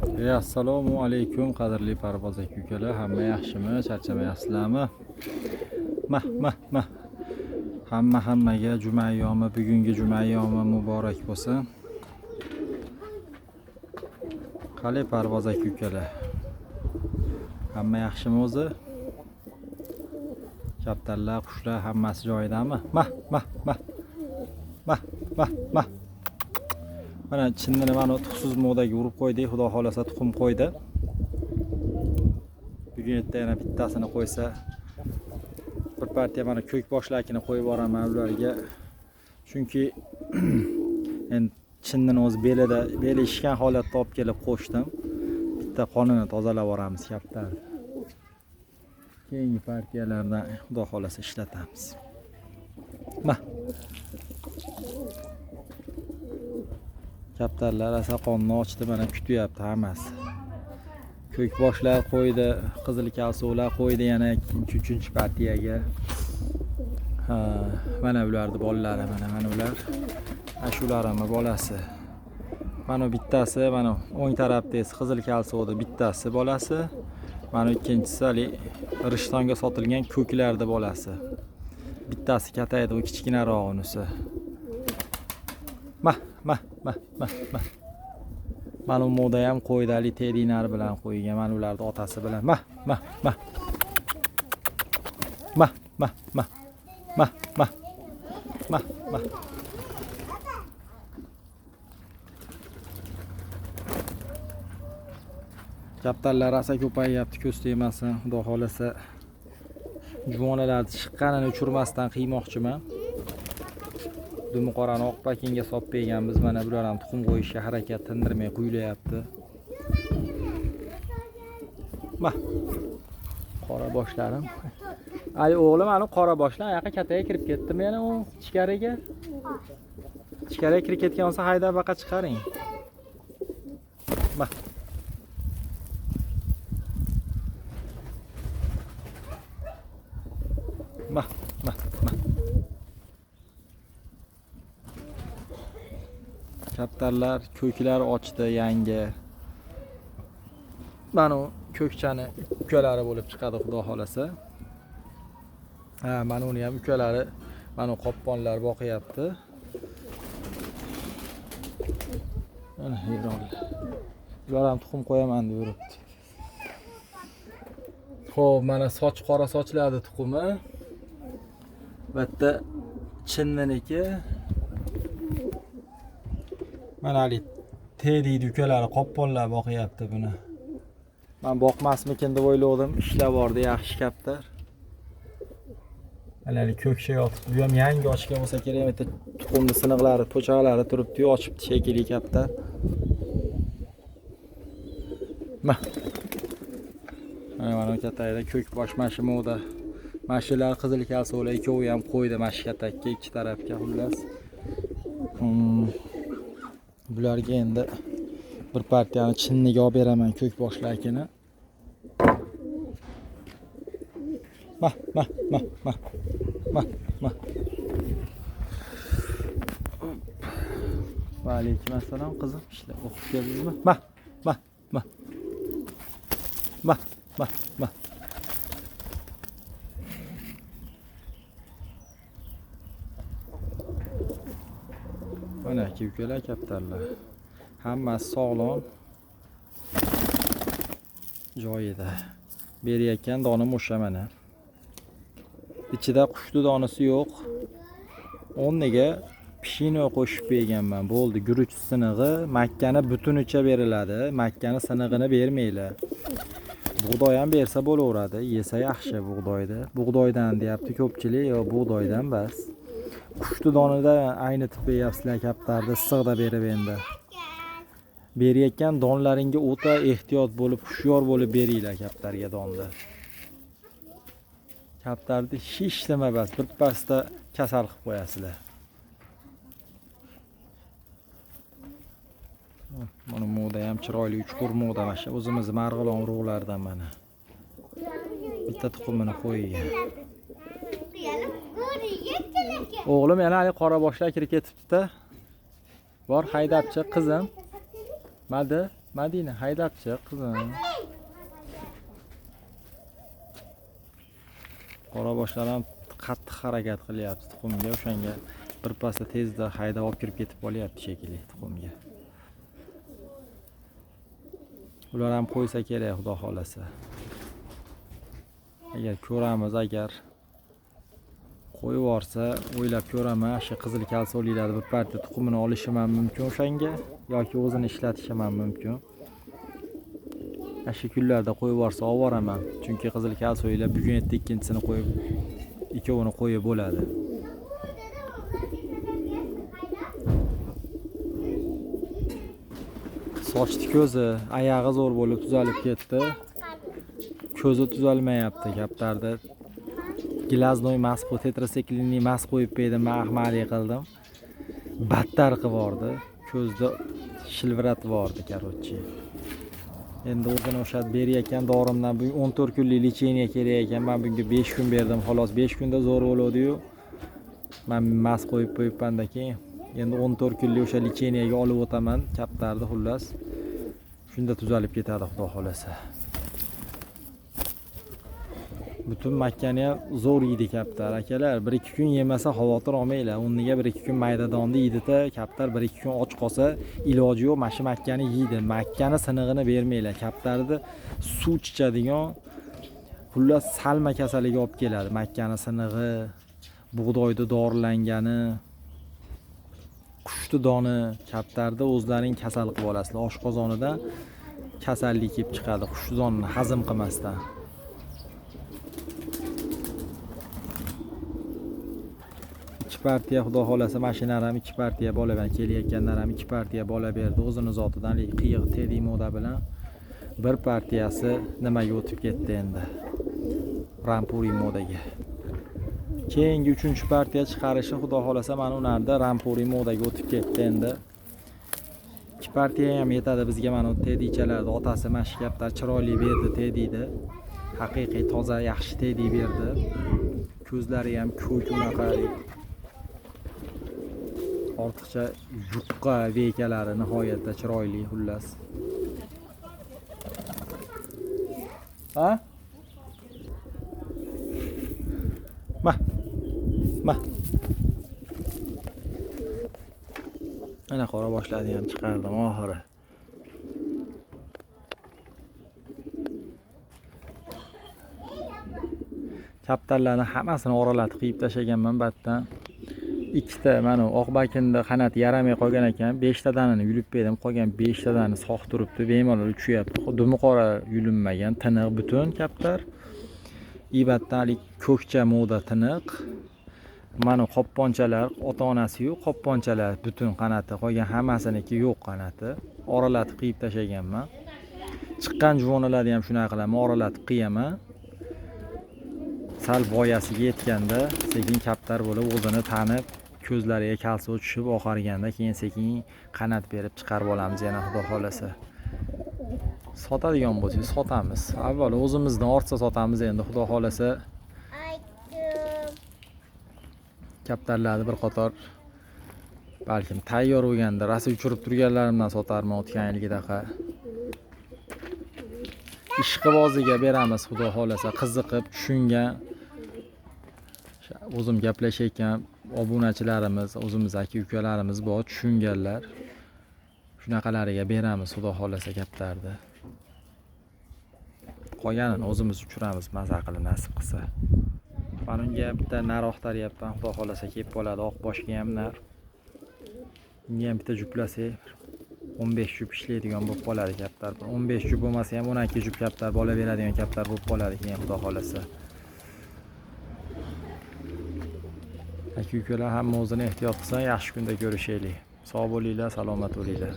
Assalomu alaykum qadrli parvoz aka-ukalar, hamma yaxshimi, charchamayapsizlarmi? Mah. Hammaga juma ayyomi, bugungi juma ayyomi muborak bo'lsin. Qalay parvoz aka-ukalar? Hamma yaxshimi o'zi? Kaptarlar, qushlar hammasi joyidami? Mah. Mana chinnini mana tuxsiz modaga urib qo'ydik, xudo xolasa tuxum qo'ydi. Bugun erta yana bittasini qo'ysa, bir partiya mana ko'k boshlarni qo'yib boraman ularga. Chunki endi chinnini o'z beli ishgan holatda olib kelib qo'shdim. Bitta qonini tozalab boramiz kaptar. Keyingi partiyalardan xudo xolasa ishlatamiz. Kaptarlar asa qonni ochdi, mana kutyapti hammasi. Ko'k boshlar qo'ydi, qizil kalsovlar qo'ydi yana 3-chi partiyaga. Mana ularning bolalari, mana ular. Shularning bolasi. Mana bittasi, mana o'ng tarafdagi qizil kalsovning bittasi bolasi. Mana ikkinchisi hali rishtonga sotilgan ko'klarning bolasi. Bittasi kataydi, u kichkinaroq unisi. Mah. Mana moda ham qo'ydali tedinar bilan qo'ygan, mana ularning otasi bilan. Mah. Kaptarlar asa ko'payyapti, ko'z tegmasin. Xudo xolasa juvonalarni chiqqanini uchirmasdan qiymoqchiman. Dumi qorani oq pakinga solib berganmiz. Mana bular ham tuxum qo'yishga harakat tindirmay quyilyapti. Qora boshlarim. Ay o'g'lim, ana qora boshlar yoqqa kataga kirib ketdimi yana u ichkariga? Ichkariga kirib ketgan bo'lsa haydab baqa chiqaring. Mah. Kaptarlar ko'klar ochdi yangi. Mana ko'kchani ukalari bo'lib chiqadi xudo xolasa. Mana uni ham ukalari, mana qopqonlar boqyapti. Mana hayronlar. Ular ham tuxum qo'yaman deb yuribdi. Xo'p, mana qora sochlarni tuxumi. Bitta chinniniki. Mana hali tedi ukalari qopqonlar boqyapti buni. Men boqmasmikin deb o'yladim, ishlab bordi, yaxshi kaptar. Mana ko'ksha yotibdi. Bu ham yangi ochgan bo'lsa kerak, bitta tuxumni siniqlari, po'chaqlari turibdi, ochibdi shekilli kaptar. Mana katayda ko'k bosh mashimoda. Mashilar qizil kalsovlar ikkovi ham qo'ydi mashkatakka ikki tarafga xullas. Bularga endi bir partiyani chinniga olib beraman ko'k boshlarkini. Mah. Va alaykum assalom qizim, ishlar o'qib keldingizmi? Mah. Mana ukalar kaptarlar. Hammasi sog'lom. Joyida. Berayotgan donim o'sha mana. Ichida qushli donasi yo'q. O'rniga pishino qo'shib berganman. Bo'ldi, guruch sinig'i, makkani butunicha beriladi. Makkani sinig'ini bermaylar. Bug'doy ham bersa bo'laveradi. Yesa yaxshi bug'doyda. Bug'doydan deyapti ko'pchilik, yo bug'doydan bas. Qushli donida aynitib beryapsizlar kaptarda, issiqda berib endi. Berayotgan donlaringga o'ta ehtiyot bo'lib, hushyor bo'lib beringlar kaptarga donni. Kaptarni hech nima bas, bir pasda kasal qilib qo'yasizlar. Mana moda ham chiroyli uchqur moda mana shu o'zimiz Marg'ilon urug'laridan mana. Bitta tuxumini qo'ygan. O'g'lim yana hali qora boshlar kirib ketibdi-da. Bor haydab chiq qizim. Malda Madina haydab chiq qizim. Qora boshlar ham qattiq harakat qilyapti tuxumga, o'shanga birpasda tezda haydab olib kirib ketib qolyapti shekilli tuxumga. Ular ham qo'ysa kerak, xudo xolasa. Agar ko'ramiz, agar qo'yib yuborsa, o'ylab ko'raman, shu qizil kalsiylarni bir parcha tuxumini olishim ham mumkin o'shanga yoki o'zini ishlatishim ham mumkin. Shu kunlarda qo'yib yuborsa olib boraman, chunki qizil kalsiylar bugun erta ikkinchisini qo'yib, ikkovini qo'yib bo'ladi. Sochdi ko'zi, oyog'i zo'r bo'lib tuzalib ketdi. Ko'zi tuzalmayapti kaptarda. Glaznoy masku, tetrasiklinli mas qo'yib berdim, ahmalik qildim. Battar qilib yubordi. Ko'zda shilviratib yubordi, korotchi. Endi o'zini o'sha berayotgan dorimdan bu 14 kunlik lecheniya kerak ekan. Men bunga 5 kun berdim, xolos 5 kunda zo'r bo'ladi-yu. Men mas qo'yib qo'yibman-da keyin. Endi 14 kunlik o'sha lecheniyaga olib o'taman kaptarni, xullas. Shunda tuzalib ketadi, xudo xolasa. Butun makkani ham zo'r yeydi kaptar akalar. 1-2 kun yemasa xavotir olmanglar. O'rniga 1-2 kun maydadonni yeydi-da, kaptar 1-2 kun och qolsa iloji yo'q, mana shu makkani yeydi. Makkani sinig'ini bermanglar. Kaptarni suv ichadigan, xullas salma kasaliga olib keladi. Makkani sinig'i, bug'doyda dorilangani, qushti doni, kaptarda o'zlaring kasal qilib olasizlar. Oshqozonidan kasallik kelib chiqadi, qushti donini hazm qilmasdan. Partiya xudo xolasa mashinalar ham 2 partiya bola bilan kelayotganlar ham 2 partiya bola berdi. O'zini zotidan qiyiq tedi moda bilan bir partiyasi nimaga o'tib ketdi endi. Rampuri modaga. Keyingi 3-partiya chiqarishi xudo xolasa mana ularda Rampuri modaga o'tib ketdi endi. 2 partiya ham yetadi bizga mana tedichalarda otasi mashkaplar chiroyli berdi tediydi. Haqiqiy toza yaxshi tedi berdi. Ko'zlari ham ko'k unaqa ortiqcha yuqqa vekalari nihoyatda chiroyli, xullas. Ha? Ma. Ana qora boshladim ham chiqardim oxiri. Kaptarlarni hammasini oralatib qiyib tashlaganman batdan. Ikkita mana oqbakinda qanot yaramay qolgan ekan, 5 tadanini yulib berdim, qolgan 5 tadani sog' turibdi, bemalol uchyapti. Dumi qora yulinmagan, tiniq butun kaptar. Ibattalik ko'kcha moda tiniq. Mana qopponchalar, ota-onasi-yu qopponchalar butun qanoti, qolgan hammasiniki yo'q qanoti. Oralatib qiyib tashlaganman. Chiqqan juvonalarni ham shunaqa qilaman, oralatib qiyaman. Sal voyasiga yetganda sekin kaptar bo'lib o'zini tanib, ko'zlariga kalsiy tushib oqarganda keyin sekin qanot berib chiqarib olamiz yana xudo xolasa. Sotadigan bo'lsak sotamiz. Avvalo o'zimizdan ortsa sotamiz endi xudo xolasa. Kaptarlarni bir qator balkim tayyor bo'lganda rasi uchirib turganlarimdan sotarman o'tgan yilgidaqa. Ishqiboziga beramiz xudo xolasa, qiziqib tushungan o'zim gaplashayotgan obunachilarimiz, o'zimiz aka-ukalarimiz bor, tushunganlar. Shunaqalariga beramiz xudo xolasa kaptarni. Qolganini o'zimiz uchiramiz, maza qilib nasib qilsa. Mana unga bitta nar oqtaryapman, xudo xolasa kelib qoladi, oq boshga ham nar. Unga ham bitta juplasak 15 jup ishlaydigan bo'lib qoladi kaptar. 15 jup bo'lmasa ham 12 jup kaptar bola beradigan kaptar bo'lib qoladi keyin xudo xolasa. Aka-ukalar hamma o'zini ehtiyot qilsa, yaxshi kunda ko'rishaylik. Sog' bo'linglar, salomat bo'linglar.